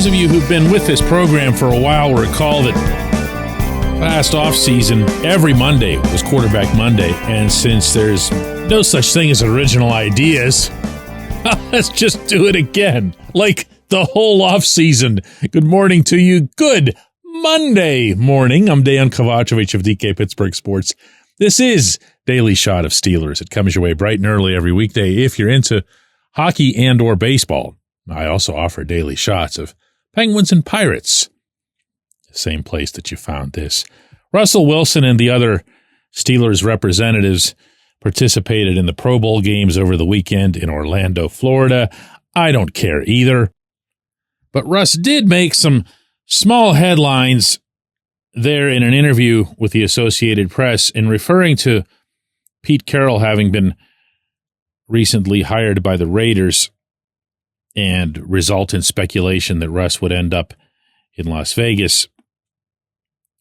Those of you who've been with this program for a while recall that last offseason, every Monday was Quarterback Monday, and since there's no such thing as original ideas, let's just do it again, like the whole offseason. Good morning to you. Good Monday morning. I'm Dejan Kovacevic of DK Pittsburgh Sports. This is Daily Shot of Steelers. It comes your way bright and early every weekday if you're into hockey and or baseball. I also offer daily shots of Penguins and Pirates. The same place that you found this. Russell Wilson and the other Steelers representatives participated in the Pro Bowl games over the weekend in Orlando, Florida. I don't care either. But Russ did make some small headlines there in an interview with the Associated Press in referring to Pete Carroll having been recently hired by the Raiders and result in speculation that Russ would end up in Las Vegas.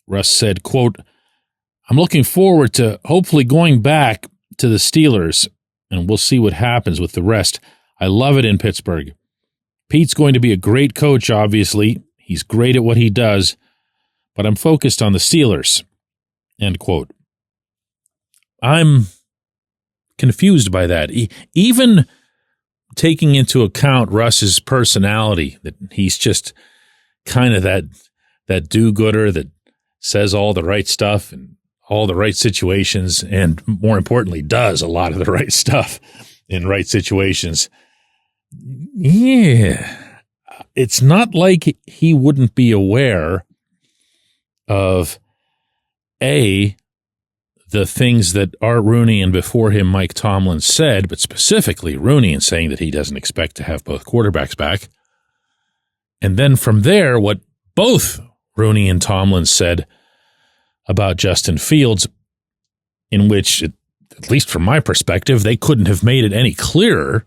Russ said, quote, "I'm looking forward to hopefully going back to the Steelers, and we'll see what happens with the rest. I love it in Pittsburgh. Pete's going to be a great coach, obviously. He's great at what he does, but I'm focused on the Steelers." End quote. I'm confused by that. Even taking into account Russ's personality, that he's just kind of that do-gooder that says all the right stuff in all the right situations, and more importantly, does a lot of the right stuff in right situations. Yeah, it's not like he wouldn't be aware of, A, the things that Art Rooney and before him Mike Tomlin said, but specifically Rooney in saying that he doesn't expect to have both quarterbacks back. And then from there, what both Rooney and Tomlin said about Justin Fields, in which, at least from my perspective, they couldn't have made it any clearer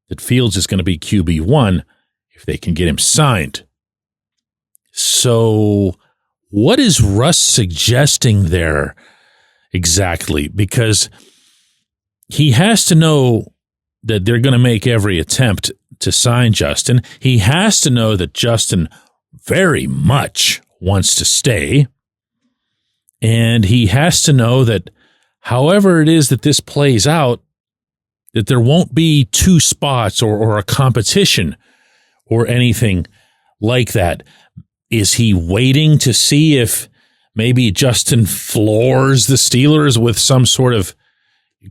that Fields is going to be QB1 if they can get him signed. So what is Russ suggesting there exactly? Because he has to know that they're going to make every attempt to sign Justin. He has to know that Justin very much wants to stay. And he has to know that however it is that this plays out, that there won't be two spots or a competition or anything like that. Is he waiting to see if maybe Justin floors the Steelers with some sort of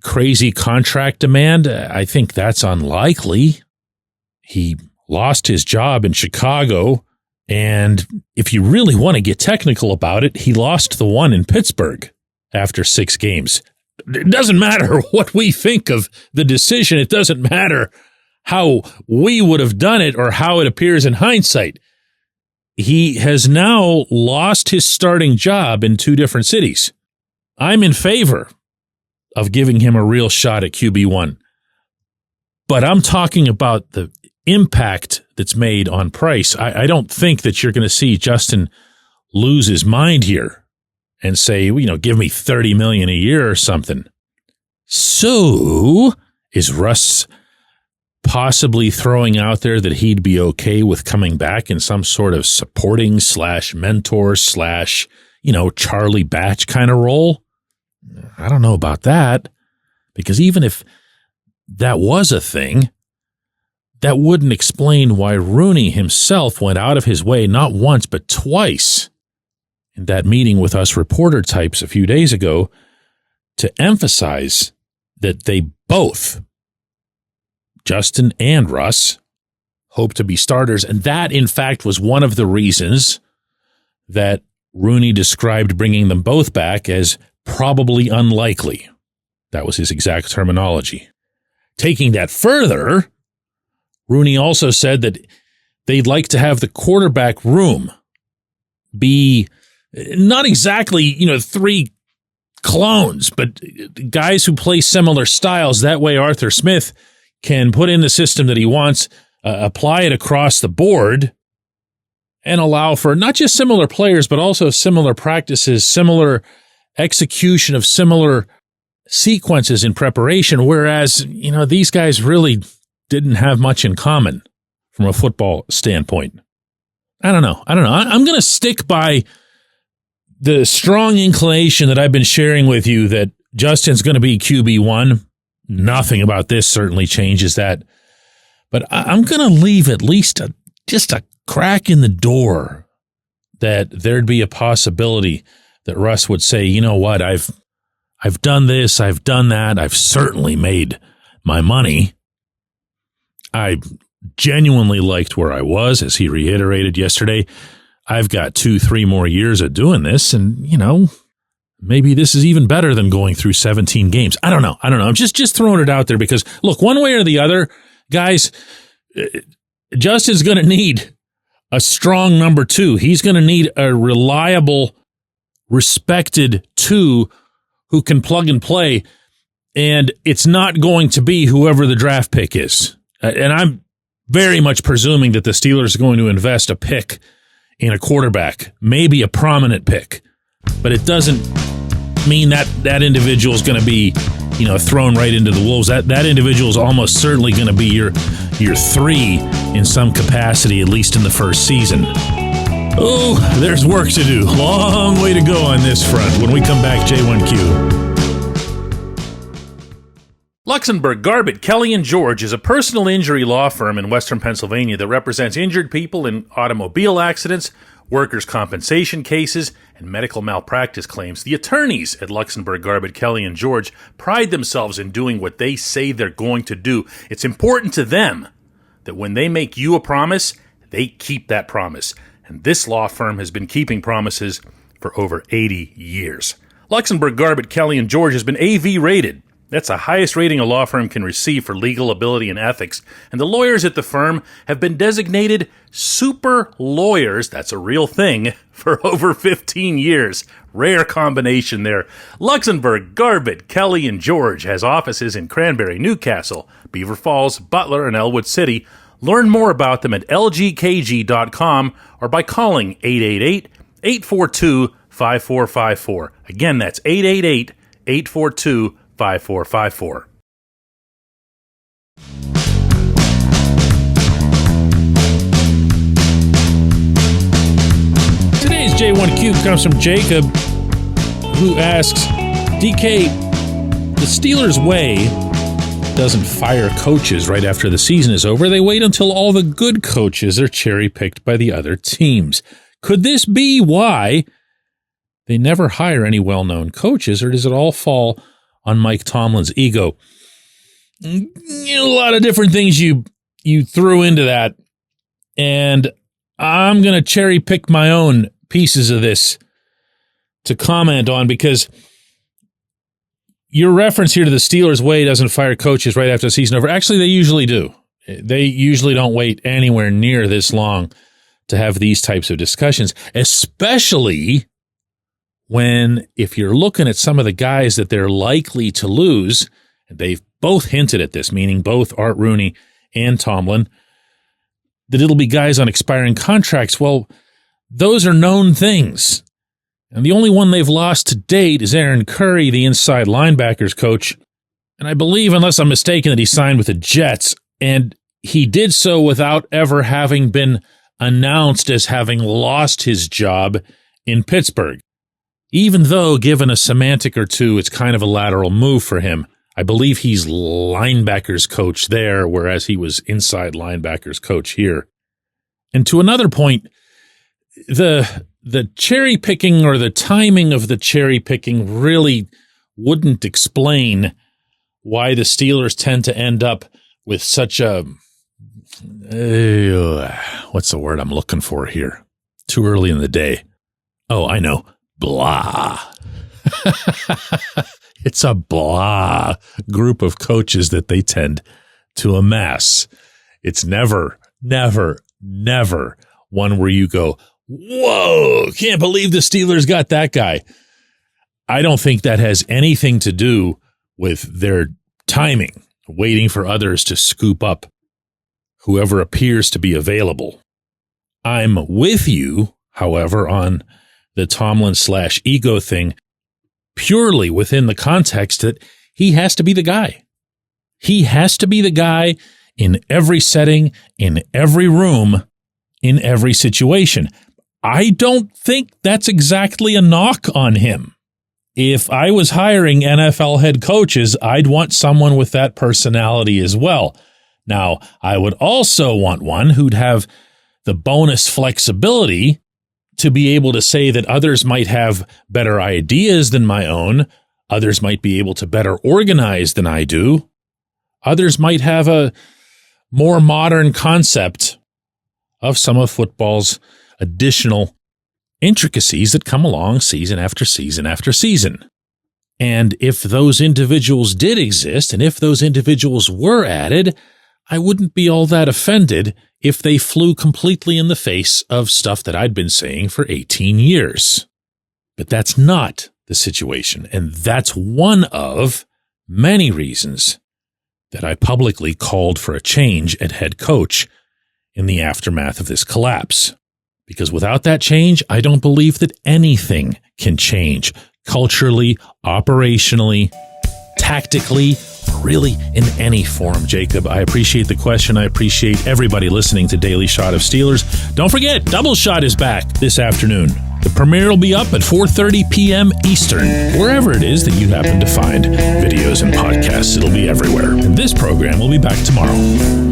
crazy contract demand? I think that's unlikely. He lost his job in Chicago, and if you really want to get technical about it, he lost the one in Pittsburgh after 6 games. It doesn't matter what we think of the decision. It doesn't matter how we would have done it or how it appears in hindsight. He has now lost his starting job in 2 different cities. I'm in favor of giving him a real shot at QB1. But I'm talking about the impact that's made on price. I don't think that you're going to see Justin lose his mind here and say, give me $30 million a year or something. So is Russ possibly throwing out there that he'd be okay with coming back in some sort of supporting / mentor / Charlie Batch kind of role? I don't know about that, because even if that was a thing, that wouldn't explain why Rooney himself went out of his way not once but twice in that meeting with us reporter types a few days ago to emphasize that they both, Justin and Russ, hope to be starters. And that, in fact, was one of the reasons that Rooney described bringing them both back as probably unlikely. That was his exact terminology. Taking that further, Rooney also said that they'd like to have the quarterback room be not exactly, 3 clones, but guys who play similar styles. That way Arthur Smith can put in the system that he wants, apply it across the board, and allow for not just similar players, but also similar practices, similar execution of similar sequences in preparation, whereas, these guys really didn't have much in common from a football standpoint. I don't know. I'm going to stick by the strong inclination that I've been sharing with you that Justin's going to be QB1. Nothing about this certainly changes that. But I'm going to leave at least just a crack in the door that there'd be a possibility that Russ would say, you know what, I've done this, I've done that, I've certainly made my money. I genuinely liked where I was, as he reiterated yesterday. I've got 2-3 more years of doing this, and, you know, maybe this is even better than going through 17 games. I don't know. I'm just throwing it out there because, look, one way or the other, guys, Justin's going to need a strong number 2. He's going to need a reliable, respected 2 who can plug and play, and it's not going to be whoever the draft pick is. And I'm very much presuming that the Steelers are going to invest a pick in a quarterback, maybe a prominent pick, but it doesn't mean that individual is going to be, you know, thrown right into the wolves. That individual is almost certainly going to be your 3 in some capacity, at least in the first season. Oh, there's work to do. Long way to go on this front. When we come back, J1Q. Luxenberg, Garbett, Kelly & George is a personal injury law firm in Western Pennsylvania that represents injured people in automobile accidents, workers' compensation cases, and medical malpractice claims. The attorneys at Luxenberg, Garbett, Kelly & George pride themselves in doing what they say they're going to do. It's important to them that when they make you a promise, they keep that promise. And this law firm has been keeping promises for over 80 years. Luxenberg, Garbett, Kelly & George has been AV rated. That's the highest rating a law firm can receive for legal ability and ethics. And the lawyers at the firm have been designated super lawyers, that's a real thing, for over 15 years. Rare combination there. Luxenberg, Garbett, Kelly & George has offices in Cranberry, Newcastle, Beaver Falls, Butler, and Elwood City. Learn more about them at lgkg.com or by calling 888-842-5454. Again, that's 888-842-5454. Today's J1Q comes from Jacob, who asks, DK, the Steelers' way doesn't fire coaches right after the season is over. They wait until all the good coaches are cherry-picked by the other teams. Could this be why they never hire any well-known coaches, or does it all fall on Mike Tomlin's ego? A lot of different things you threw into that, and I'm going to cherry pick my own pieces of this to comment on, because your reference here to the Steelers' way doesn't fire coaches right after the season over. Actually, they usually do. They usually don't wait anywhere near this long to have these types of discussions, especially when, if you're looking at some of the guys that they're likely to lose, and they've both hinted at this, meaning both Art Rooney and Tomlin, that it'll be guys on expiring contracts. Well, those are known things. And the only one they've lost to date is Aaron Curry, the inside linebackers coach. And I believe, unless I'm mistaken, that he signed with the Jets. And he did so without ever having been announced as having lost his job in Pittsburgh. Even though, given a semantic or two, it's kind of a lateral move for him. I believe he's linebackers coach there, whereas he was inside linebackers coach here. And to another point, the cherry picking, or the timing of the cherry picking, really wouldn't explain why the Steelers tend to end up with such a, what's the word I'm looking for here? Too early in the day. Oh, I know. Blah. It's a blah group of coaches that they tend to amass. It's never one where you go, whoa, can't believe the Steelers got that guy. I don't think that has anything to do with their timing, waiting for others to scoop up whoever appears to be available. I'm with you, however, on the Tomlin/ego thing, purely within the context that he has to be the guy. He has to be the guy in every setting, in every room, in every situation. I don't think that's exactly a knock on him. If I was hiring NFL head coaches, I'd want someone with that personality as well. Now, I would also want one who'd have the bonus flexibility to be able to say that others might have better ideas than my own. Others might be able to better organize than I do. Others might have a more modern concept of some of football's additional intricacies that come along season after season after season. And if those individuals did exist, and if those individuals were added, I wouldn't be all that offended if they flew completely in the face of stuff that I'd been saying for 18 years. But that's not the situation, and that's one of many reasons that I publicly called for a change at head coach in the aftermath of this collapse. Because without that change, I don't believe that anything can change culturally, operationally, tactically, really in any form. Jacob, I appreciate the question. I appreciate everybody listening to Daily Shot of Steelers. Don't forget, Double Shot is back this afternoon. The premiere will be up at 4:30 p.m. Eastern, wherever it is that you happen to find videos and podcasts. It'll be everywhere. And this program will be back tomorrow.